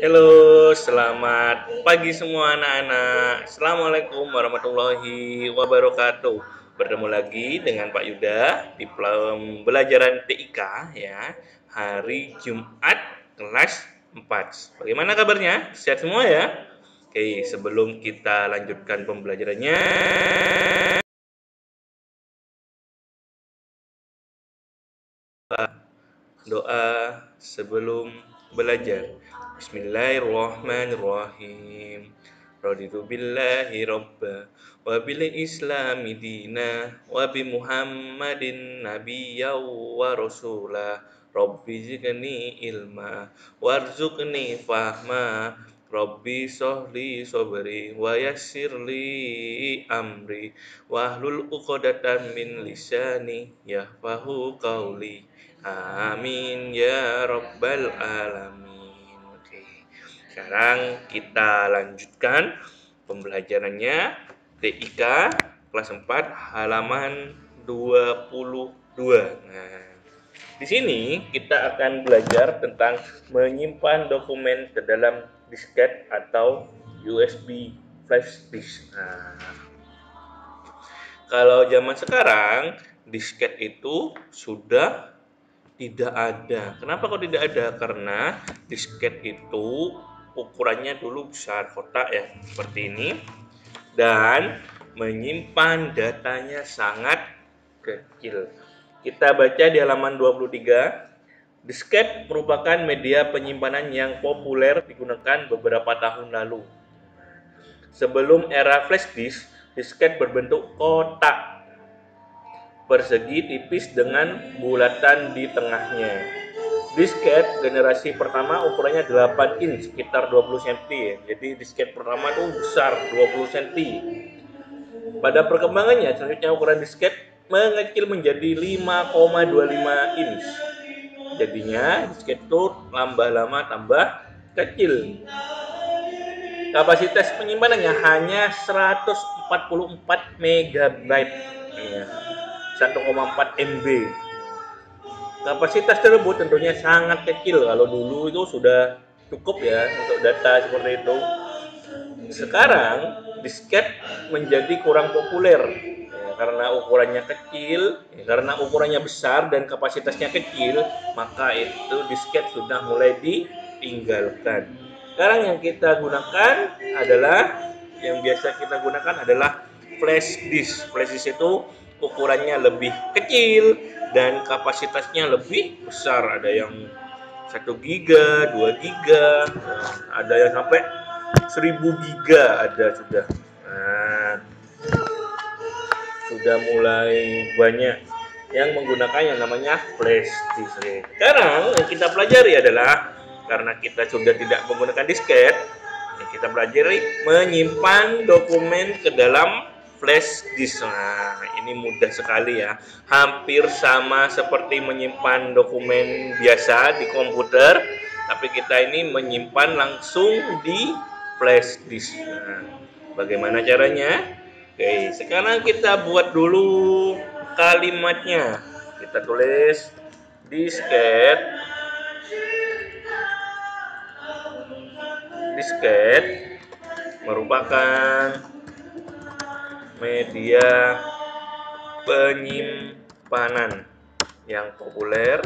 Halo, selamat pagi semua anak-anak. Assalamualaikum warahmatullahi wabarakatuh. Bertemu lagi dengan Pak Yuda di pembelajaran TIK ya, hari Jumat kelas 4. Bagaimana kabarnya? Sehat semua ya? Oke, sebelum kita lanjutkan pembelajarannya, doa sebelum belajar. Bismillahirrahmanirrahim. Raditu billahi robba wa bil islami dina wa bi muhammadin nabiyya wa rasula. Rabbi zidni ilma warzuqni fahma. Rabbi sohli sobri wa yassirli amri wahlul uqdatan min lisani yafqahu qawli. Amin ya rabbal alamin. Oke. Sekarang kita lanjutkan pembelajarannya TIK kelas 4 halaman 22. Nah, di sini kita akan belajar tentang menyimpan dokumen ke dalam disket atau USB flash disk. Nah, kalau zaman sekarang disket itu sudah tidak ada. Kenapa kok tidak ada? Karena disket itu ukurannya dulu besar, kotak ya, seperti ini, dan menyimpan datanya sangat kecil. Kita baca di halaman 23. Disket merupakan media penyimpanan yang populer digunakan beberapa tahun lalu. Sebelum era flash disk, disket berbentuk kotak persegi tipis dengan bulatan di tengahnya. Disket generasi pertama ukurannya 8 inch, sekitar 20 cm ya. Jadi disket pertama itu besar, 20 cm. Pada perkembangannya, selanjutnya ukuran disket mengecil menjadi 5,25 inch. Jadinya disket itu lama-lama tambah kecil. Kapasitas penyimpanannya hanya 144 MB. Ya. 1,4 MB. Kapasitas tersebut tentunya sangat kecil. Kalau dulu itu sudah cukup ya untuk data seperti itu. Sekarang disket menjadi kurang populer ya, karena ukurannya kecil, ya, karena ukurannya besar dan kapasitasnya kecil, maka itu disket sudah mulai ditinggalkan. Sekarang yang kita gunakan adalah biasa kita gunakan adalah flash disk. Flash disk itu ukurannya lebih kecil dan kapasitasnya lebih besar. Ada yang 1 giga, 2 giga, ada yang sampai 1000 giga ada sudah. Nah, sudah mulai banyak yang menggunakan yang namanya flash disk. Sekarang yang kita pelajari adalah karena kita sudah tidak menggunakan disket, yang kita pelajari menyimpan dokumen ke dalam flash disk. Nah, ini mudah sekali ya. Hampir sama seperti menyimpan dokumen biasa di komputer, tapi kita ini menyimpan langsung di flash disk. Nah, bagaimana caranya? Oke, sekarang kita buat dulu kalimatnya. Kita tulis disket. Disket merupakan media penyimpanan yang populer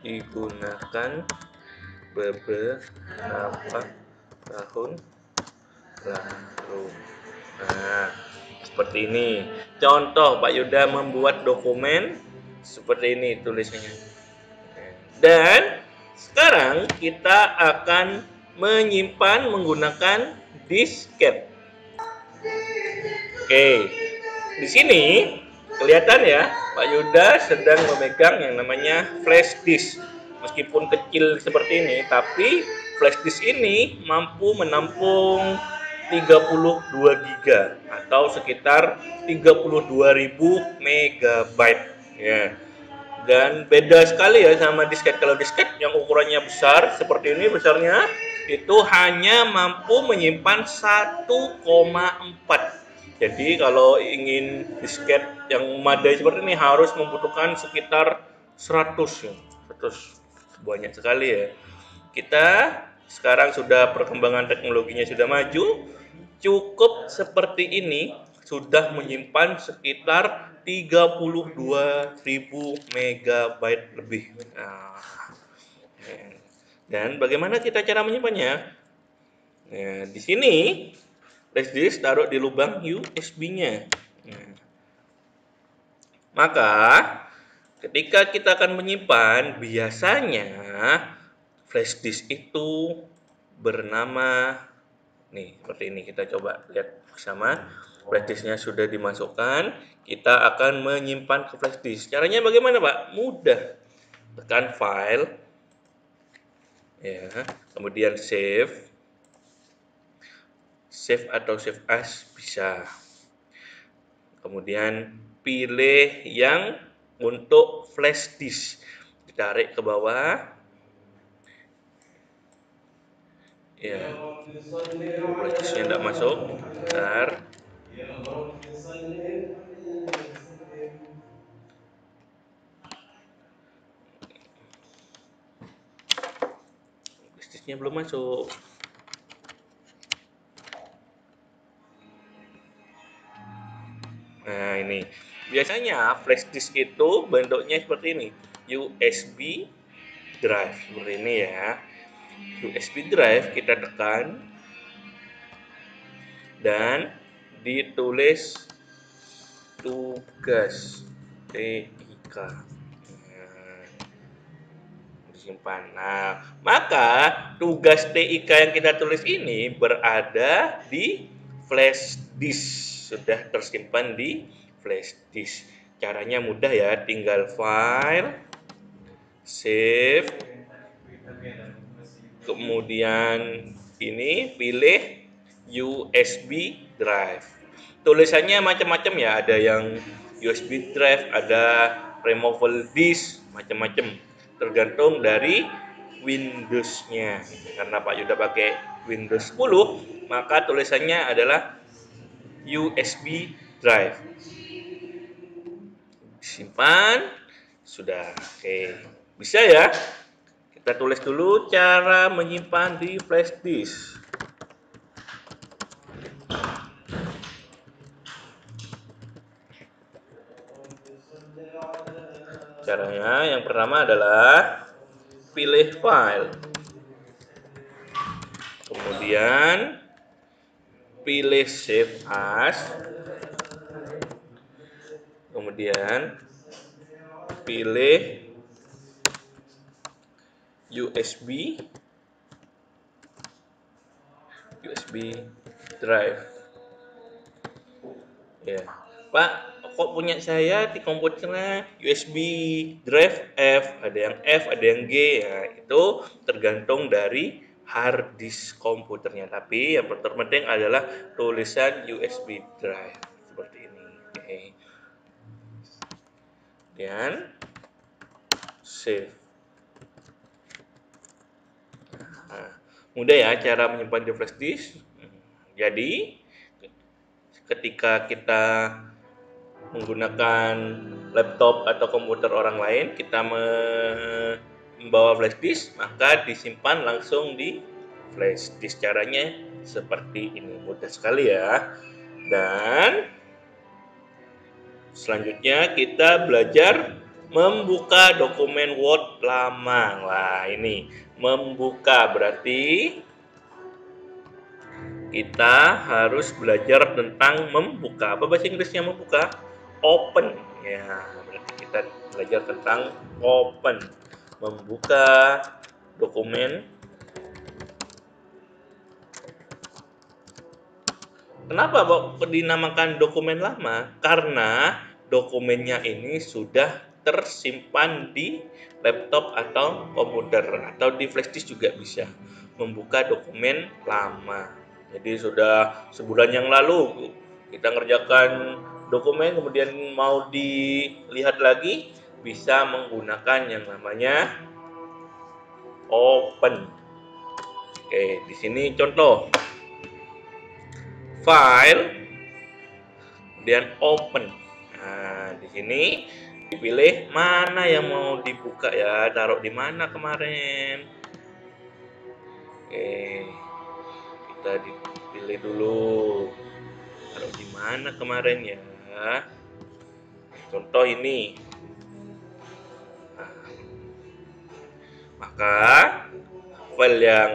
digunakan beberapa tahun lalu. Nah, seperti ini. Contoh Pak Yuda membuat dokumen seperti ini tulisannya. Dan sekarang kita akan menyimpan menggunakan disket. Oke, di sini kelihatan ya, Pak Yuda sedang memegang yang namanya flash disk. Meskipun kecil seperti ini, tapi flash disk ini mampu menampung 32 giga atau sekitar 32.000 megabyte ya. Dan beda sekali ya sama disket. Kalau disket yang ukurannya besar seperti ini besarnya, itu hanya mampu menyimpan 1,4. Jadi kalau ingin disket yang memadai seperti ini harus membutuhkan sekitar 100 ya. 100 banyak sekali ya. Kita sekarang sudah perkembangan teknologinya sudah maju, cukup seperti ini sudah menyimpan sekitar 32.000 megabyte lebih. Nah, dan bagaimana kita cara menyimpannya? Nah, di sini flash disk taruh di lubang USB-nya. Nah, maka ketika kita akan menyimpan, biasanya flash disk itu bernama nih seperti ini. Kita coba lihat bersama. Flash disknya sudah dimasukkan, kita akan menyimpan ke flash disk. Caranya bagaimana, Pak? Mudah. Tekan file, ya, kemudian save atau save as bisa. Kemudian pilih yang untuk flash disk, ditarik ke bawah. Ya, flash disknya tidak masuk. Bentar. Flash disknya belum masuk. Nah, ini biasanya flash disk itu bentuknya seperti ini, USB drive seperti ini ya. USB drive kita tekan dan ditulis tugas TIK. Nah, disimpan. Nah, maka tugas TIK yang kita tulis ini berada di flash disk. Sudah tersimpan di flash disk. Caranya mudah ya, tinggal file, save, kemudian ini pilih USB drive. Tulisannya macam-macam ya, ada yang USB drive, ada removable disk, macam-macam. Tergantung dari Windows-nya. Karena Pak Yuda pakai Windows 10, maka tulisannya adalah USB drive. Simpan, sudah. Oke, bisa ya. Kita tulis dulu cara menyimpan di flash disk. Caranya yang pertama adalah pilih file, kemudian pilih save as, kemudian pilih USB drive. Ya, Pak, kok punya saya di komputernya USB drive F, ada yang F, ada yang G, ya itu tergantung dari hard disk komputernya. Tapi yang terpenting adalah tulisan USB drive seperti ini. Oke. Dan save. Nah, mudah ya cara menyimpan di flash disk. Jadi ketika kita menggunakan laptop atau komputer orang lain, kita membawa flash disk, maka disimpan langsung di flash disk. Caranya seperti ini, mudah sekali ya. Dan selanjutnya kita belajar membuka dokumen Word lama. Wah, ini membuka berarti kita harus belajar tentang membuka. Apa bahasa Inggrisnya membuka? Open. Ya, berarti kita belajar tentang open. Membuka dokumen. Kenapa dinamakan dokumen lama? Karena dokumennya ini sudah tersimpan di laptop atau komputer atau di flash disk juga bisa. Membuka dokumen lama. Jadi sudah sebulan yang lalu kita ngerjakan dokumen, kemudian mau dilihat lagi, bisa menggunakan yang namanya open. Oke, di sini contoh file, kemudian open. Nah, di sini Pilih mana yang mau dibuka ya, taruh di mana kemarin. Oke, kita dipilih dulu. Taruh di mana kemarin ya? Contoh ini. Nah, maka file yang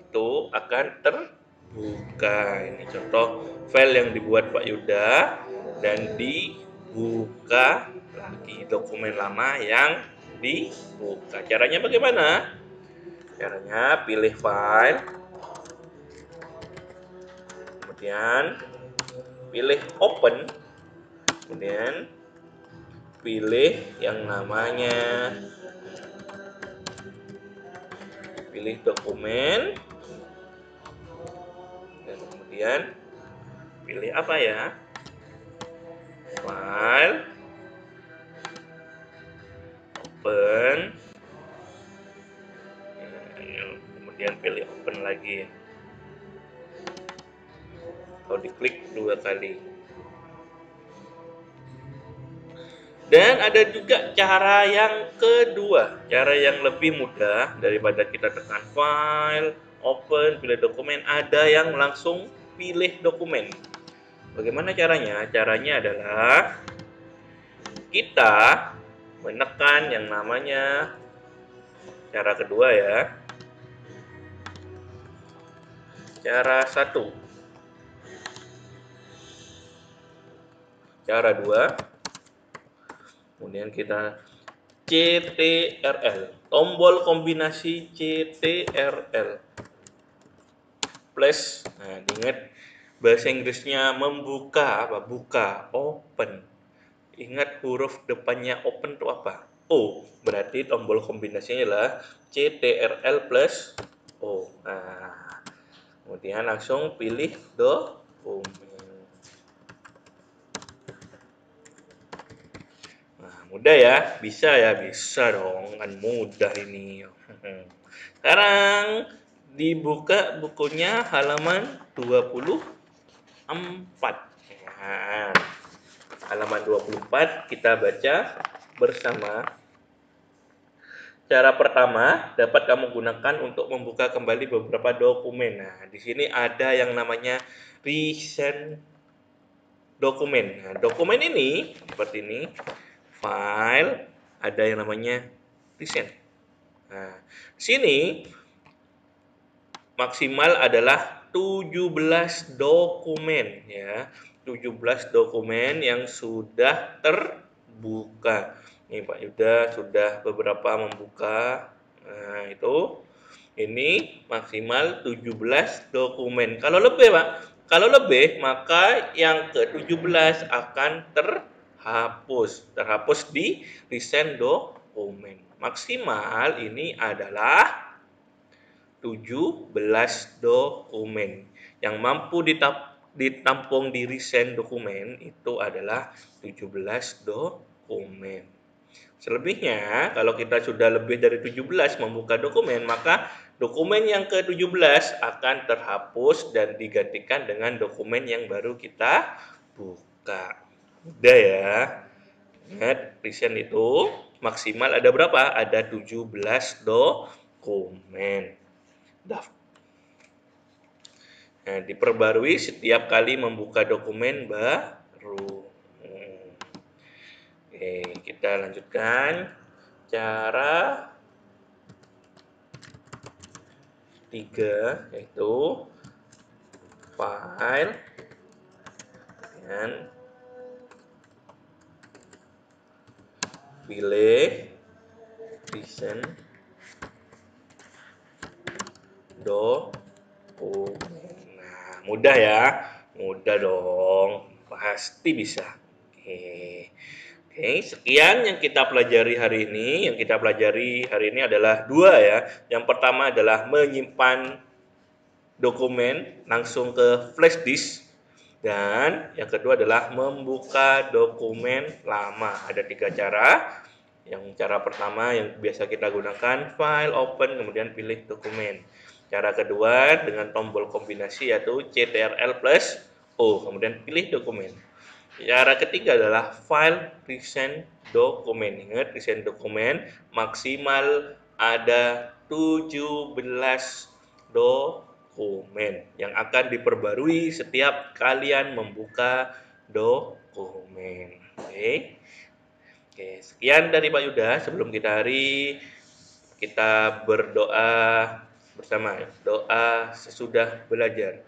itu akan terbuka. Ini contoh file yang dibuat Pak Yuda dan dibuka lagi dokumen lama yang dibuka. Caranya bagaimana? Caranya pilih file, kemudian pilih open, kemudian pilih yang namanya pilih dokumen, dan kemudian pilih apa ya, file, open, kemudian pilih open lagi, atau diklik 2 kali. Dan ada juga cara yang kedua, cara yang lebih mudah daripada kita tekan file, open, pilih dokumen, ada yang langsung pilih dokumen. Bagaimana caranya? Caranya adalah kita menekan yang namanya cara kedua ya. Cara 1. Cara 2. Kemudian kita CTRL, tombol kombinasi CTRL plus. Nah, ingat bahasa Inggrisnya membuka apa? Buka, open. Ingat huruf depannya open itu apa? O. Berarti tombol kombinasinya adalah CTRL plus O. Nah, kemudian langsung pilih dokumen. Nah, mudah ya? Bisa ya? Bisa dong, kan mudah ini. Sekarang dibuka bukunya halaman 24. Nah, halaman 24 kita baca bersama. Cara pertama dapat kamu gunakan untuk membuka kembali beberapa dokumen. Nah, di sini ada yang namanya recent dokumen. Nah, dokumen ini seperti ini. File, ada yang namanya recent. Nah, sini maksimal adalah 17 dokumen ya. 17 dokumen yang sudah terbuka. Nih Pak Yuda sudah beberapa membuka. Nah, itu ini maksimal 17 dokumen. Kalau lebih, Pak, kalau lebih maka yang ke-17 akan terhapus. Terhapus di recent dokumen. Maksimal ini adalah 17 dokumen. Yang mampu ditampung di recent dokumen itu adalah 17 dokumen. Selebihnya, kalau kita sudah lebih dari 17 membuka dokumen, maka dokumen yang ke-17 akan terhapus dan digantikan dengan dokumen yang baru kita buka. Udah ya. Ingat, recent itu maksimal ada berapa? Ada 17 dokumen. Nah, diperbarui setiap kali membuka dokumen baru. Oke, kita lanjutkan. Cara 3 yaitu file dan pilih recent dokumen. Nah, mudah ya, mudah dong, pasti bisa. Oke. Oke, sekian yang kita pelajari hari ini. Yang kita pelajari hari ini adalah 2 ya. Yang pertama adalah menyimpan dokumen langsung ke flash disk. Dan yang kedua adalah membuka dokumen lama. Ada 3 cara. Yang cara pertama yang biasa kita gunakan, file, open, kemudian pilih dokumen. Cara kedua dengan tombol kombinasi yaitu CTRL plus O, kemudian pilih dokumen. Cara ketiga adalah file recent dokumen. Ingat, recent dokumen maksimal ada 17 dokumen yang akan diperbarui setiap kalian membuka dokumen. Oke. Oke, sekian dari Pak Yuda. Sebelum kita kita berdoa bersama. Doa sesudah belajar.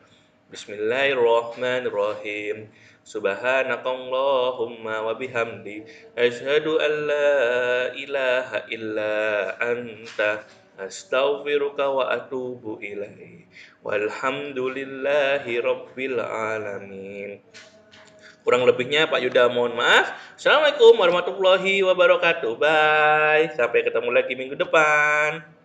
Bismillahirrahmanirrahim. Subhanakallahumma wa bihamdi asyhadu an la ilaha illa anta astaghfiruka wa atubu ilaik. Walhamdulillahi rabbil alamin. Kurang lebihnya Pak Yuda mohon maaf. Assalamualaikum warahmatullahi wabarakatuh. Bye. Sampai ketemu lagi minggu depan.